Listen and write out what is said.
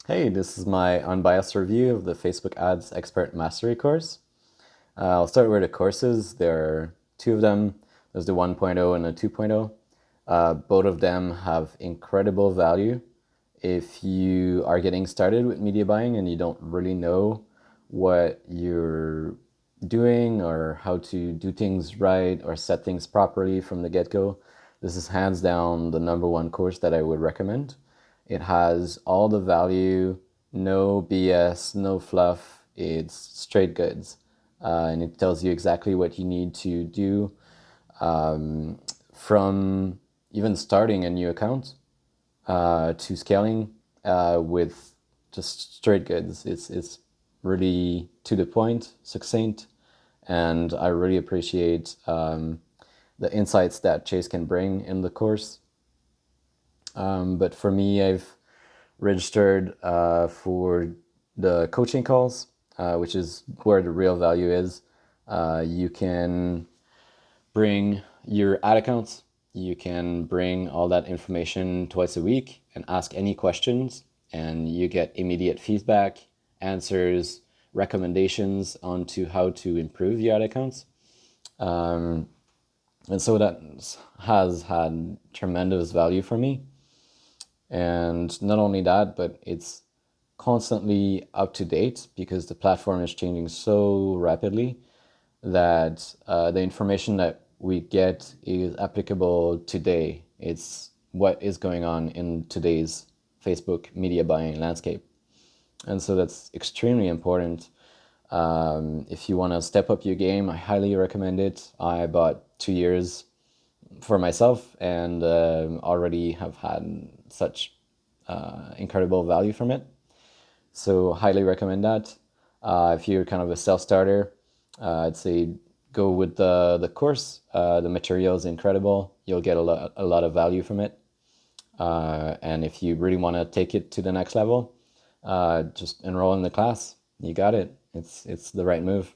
Hey, this is my unbiased review of the Facebook Ads Expert Mastery course. I'll start with the courses. There are two of them. There's the 1.0 and the 2.0. Both of them have incredible value. If you are getting started with media buying and you don't really know what you're doing or how to do things right or set things properly from the get-go, this is hands down the number one course that I would recommend. It has all the value, no BS, no fluff. It's straight goods. And it tells you exactly what you need to do from even starting a new account to scaling with just straight goods. It's really to the point, succinct, and I really appreciate the insights that Chase can bring in the course. But for me, I've registered for the coaching calls, which is where the real value is. You can bring your ad accounts. You can bring all that information twice a week and ask any questions, and you get immediate feedback, answers, recommendations onto how to improve your ad accounts. And so that has had tremendous value for me. And not only that, but it's constantly up to date because the platform is changing so rapidly that the information that we get is applicable today. It's what is going on in today's Facebook media buying landscape. And so that's extremely important. If you want to step up your game, I highly recommend it. I bought 2 years for myself and already have had such incredible value from it. So highly recommend that. If you're kind of a self-starter, I'd say go with the course. The material is incredible. You'll get a lot of value from it. And if you really want to take it to the next level, just enroll in the class. You got it. It's the right move.